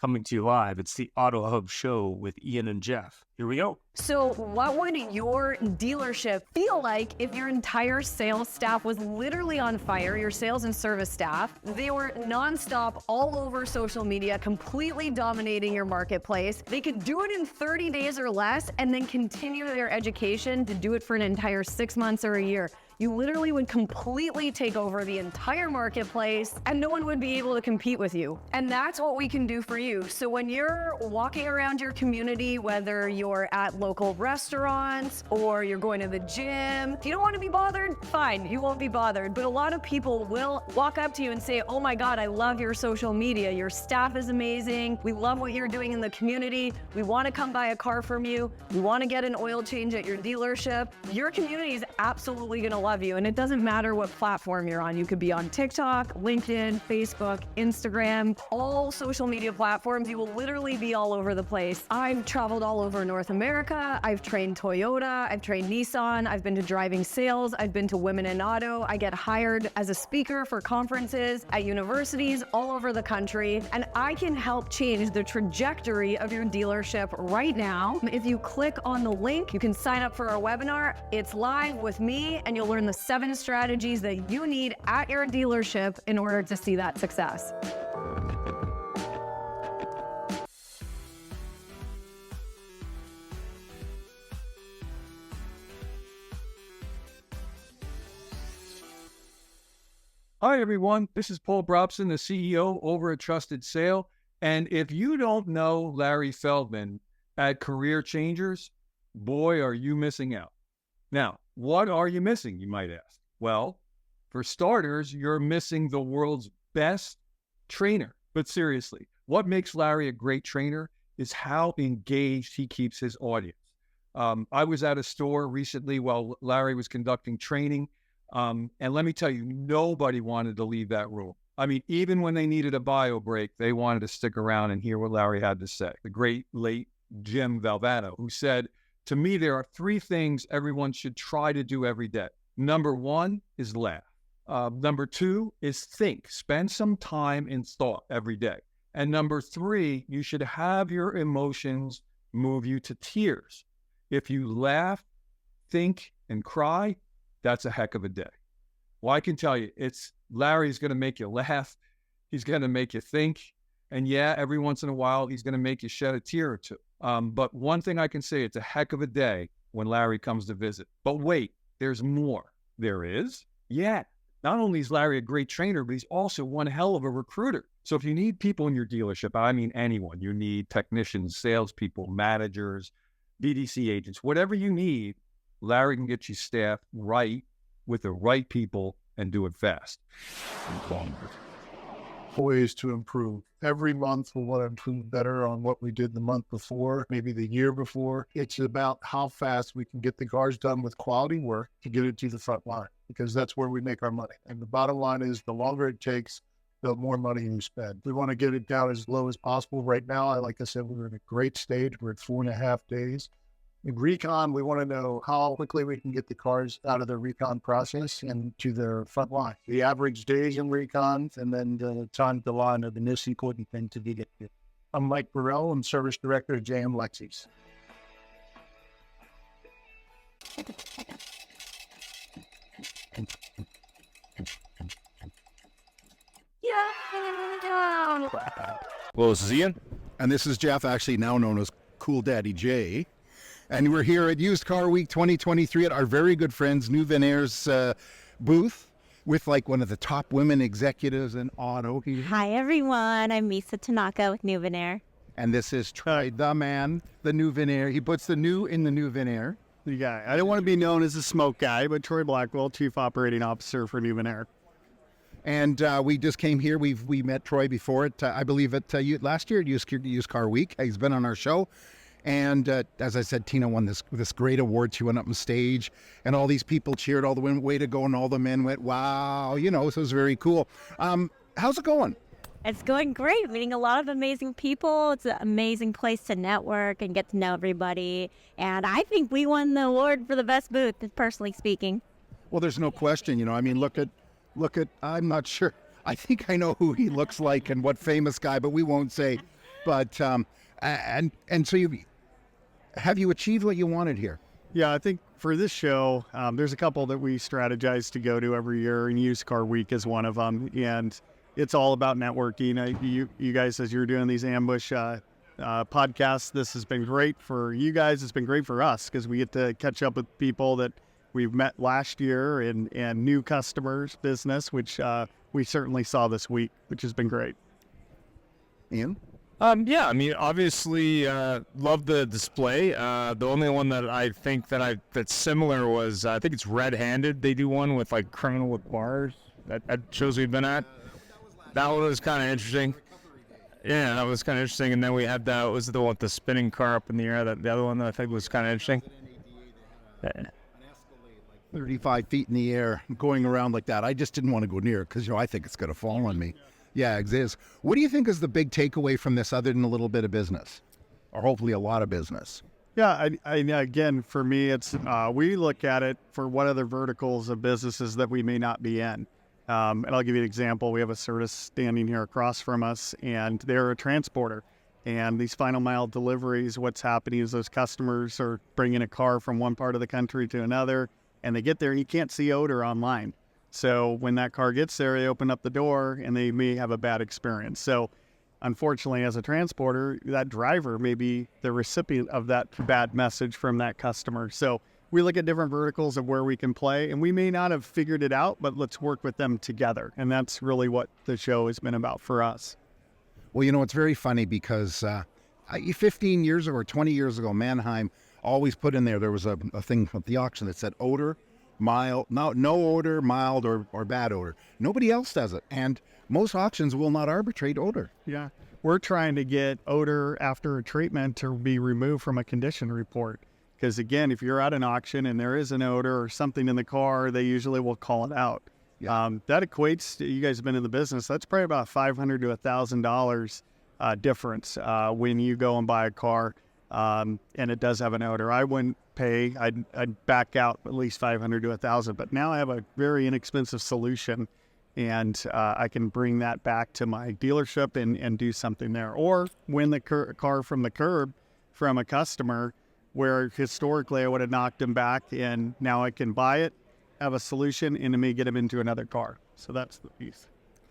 Coming to you live, it's the AutoHub Show with Ian and Jeff. Here we go. So what would your dealership feel like if your entire sales staff was literally on fire, your sales and service staff? They were nonstop all over social media, completely dominating your marketplace. They could do it in 30 days or less and then continue their education to do it for an entire 6 months or a year. You literally would completely take over the entire marketplace and no one would be able to compete with you. And that's what we can do for you. So when you're walking around your community, whether you're at local restaurants or you're going to the gym, if you don't want to be bothered, fine, you won't be bothered. But a lot of people will walk up to you and say, oh my God, I love your social media. Your staff is amazing. We love what you're doing in the community. We want to come buy a car from you. We want to get an oil change at your dealership. Your community is absolutely going to love you. And it doesn't matter what platform you're on. You could be on TikTok, LinkedIn, Facebook, Instagram, all social media platforms. You will literally be all over the place. I've traveled all over North America. I've trained Toyota. I've trained Nissan. I've been to driving sales. I've been to Women in Auto. I get hired as a speaker for conferences at universities all over the country. And I can help change the trajectory of your dealership right now. If you click on the link, you can sign up for our webinar. It's live with me and you'll learn the 7 strategies that you need at your dealership in order to see that success. Hi, everyone. This is Paul Brobson, the CEO over at Trusted Sale. And if you don't know Larry Feldman at Career Changers, boy, are you missing out. Now, what are you missing, you might ask? Well, for starters, you're missing the world's best trainer. But seriously, what makes Larry a great trainer is how engaged he keeps his audience. I was at a store recently while Larry was conducting training. And let me tell you, nobody wanted to leave that room. I mean, even when they needed a bio break, they wanted to stick around and hear what Larry had to say. The great late Jim Valvano, who said, to me, there are 3 things everyone should try to do every day. Number 1 is laugh. Number 2 is think. Spend some time in thought every day. And number 3, you should have your emotions move you to tears. If you laugh, think, and cry, that's a heck of a day. Well, I can tell you, Larry's going to make you laugh. He's going to make you think. And yeah, every once in a while, he's going to make you shed a tear or two. But one thing I can say, it's a heck of a day when Larry comes to visit. But wait, there's more. There is? Yeah. Not only is Larry a great trainer, but he's also one hell of a recruiter. So if you need people in your dealership, I mean anyone, you need technicians, salespeople, managers, BDC agents, whatever you need, Larry can get you staffed right with the right people and do it fast. Ways to improve. Every month we want to improve better on what we did the month before, maybe the year before. It's about how fast we can get the cars done with quality work to get it to the front line, because that's where we make our money. And the bottom line is the longer it takes, the more money you spend. We want to get it down as low as possible. Right now, like I said, we're in a great stage. We're at 4.5 days. In recon, we want to know how quickly we can get the cars out of the recon process and to their front line. The average days in recon, and then the time to line are the most important thing to get to. I'm Mike Burrell. I'm Service Director at JM Lexus. Well, this is Ian. And this is Jeff, actually now known as Cool Daddy J. And we're here at Used Car Week 2023 at our very good friends NuVinAir's booth with like one of the top women executives in auto. Hi, everyone. I'm Misa Tanaka with NuVinAir. And this is Troy, the man, the NuVinAir. He puts the new in the NuVinAir. The guy. I don't want to be known as a smoke guy, but Troy Blackwell, Chief Operating Officer for NuVinAir. And we just came here. We met Troy before it, I believe, at last year at Used Car Week. He's been on our show. And as I said, Tina won this great award. She went up on stage, and all these people cheered. All the women, way to go, and all the men went, wow, so it was very cool. How's it going? It's going great. Meeting a lot of amazing people. It's an amazing place to network and get to know everybody. And I think we won the award for the best booth, personally speaking. Well, there's no question. Look at look at, I'm not sure. I think I know who he looks like and what famous guy, but we won't say. But, and so have you achieved what you wanted here? Yeah, I think for this show, there's a couple that we strategize to go to every year, and Used Car Week is one of them. And it's all about networking. You guys, as you're doing these ambush podcasts, this has been great for you guys. It's been great for us because we get to catch up with people that we've met last year and new customers, business, which we certainly saw this week, which has been great. Ian? Yeah, I mean, obviously, love the display. The only one that I think that's similar was, I think it's Red Handed. They do one with like criminal with bars. That shows we've been at. That one was kind of interesting. Yeah, that was kind of interesting. And then we had that, was the one with the spinning car up in the air. The other one that I think was kind of interesting. 35 feet in the air, going around like that. I just didn't want to go near because, I think it's going to fall on me. Yeah, it is. What do you think is the big takeaway from this other than a little bit of business? Or hopefully a lot of business? Yeah, again, for me, it's we look at it for what other verticals of businesses that we may not be in. And I'll give you an example. We have a service standing here across from us, and they're a transporter. And these final mile deliveries, what's happening is those customers are bringing a car from one part of the country to another, and they get there and you can't see odor online. So when that car gets there, they open up the door and they may have a bad experience. So unfortunately, as a transporter, that driver may be the recipient of that bad message from that customer. So we look at different verticals of where we can play, and we may not have figured it out, but let's work with them together. And that's really what the show has been about for us. Well, it's very funny because 15 years ago or 20 years ago, Mannheim always put in there was a thing at the auction that said odor, mild, no odor, mild, or bad odor. Nobody else does it. And most auctions will not arbitrate odor. Yeah. We're trying to get odor after a treatment to be removed from a condition report. Because again, if you're at an auction and there is an odor or something in the car, they usually will call it out. Yeah. That equates to, you guys have been in the business, that's probably about $500 to $1,000 difference when you go and buy a car and it does have an odor. I wouldn't pay, I'd back out at least $500 to $1,000, but now I have a very inexpensive solution, and I can bring that back to my dealership and do something there. Or win the car from the curb from a customer where historically I would have knocked him back, and now I can buy it, have a solution, and it may get him into another car. So that's the piece.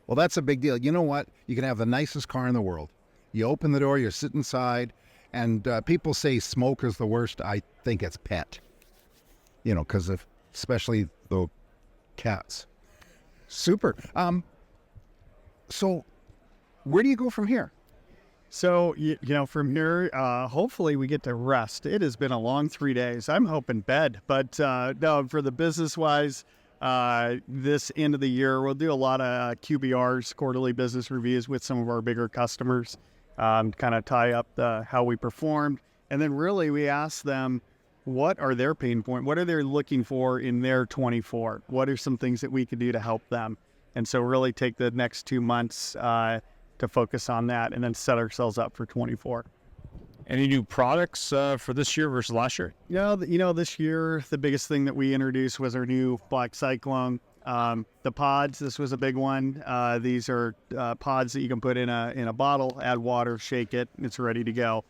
Well, that's a big deal. You know what? You can have the nicest car in the world. You open the door, you sit inside, and people say smoke is the worst. I think it's pet, because of especially the cats. Super. So where do you go from here? So, from here, hopefully we get to rest. It has been a long 3 days. I'm hoping bed, but no, for the business-wise, this end of the year, we'll do a lot of QBRs, quarterly business reviews with some of our bigger customers, kind of tie up how we performed. And then really we ask them, what are their pain points? What are they looking for in their 24? What are some things that we can do to help them? And so really take the next 2 months to focus on that and then set ourselves up for 24. Any new products for this year versus last year? This year, the biggest thing that we introduced was our new Black Cyclone. The pods, this was a big one. These are pods that you can put in a bottle, add water, shake it, and it's ready to go.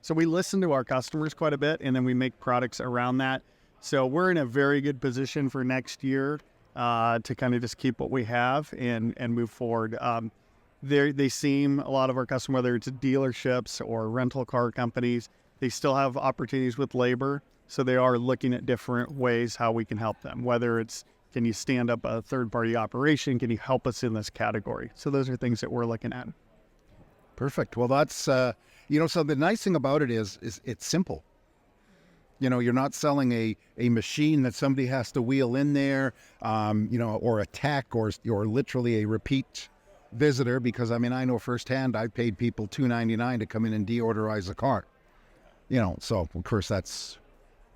So we listen to our customers quite a bit, and then we make products around that. So we're in a very good position for next year to kind of just keep what we have and move forward. They seem, a lot of our customers, whether it's dealerships or rental car companies, they still have opportunities with labor. So they are looking at different ways how we can help them, whether it's, can you stand up a third-party operation? Can you help us in this category? So those are things that we're looking at. Perfect. Well, that's, so the nice thing about it is it's simple. You're not selling a machine that somebody has to wheel in there, or a tech or literally a repeat visitor, because I know firsthand I've paid people $2.99 to come in and deodorize a car. So of course that's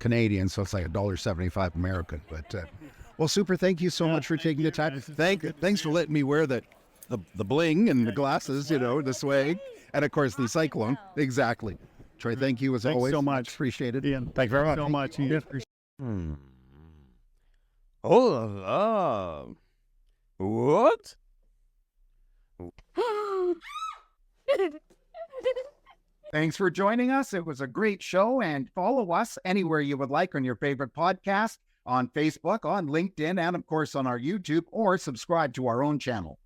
Canadian, so it's like $1.75 American. But well, super. Thank you so much for taking the time. Thanks for letting me wear the bling and the glasses, the swag, and of course the Cyclone. Exactly. Troy, thank you as always. Thanks so much. Appreciate it. Ian, Thank you very much. So much. Ian. Oh, What? Thanks for joining us. It was a great show, and follow us anywhere you would like on your favorite podcast, on Facebook, on LinkedIn, and of course on our YouTube, or subscribe to our own channel.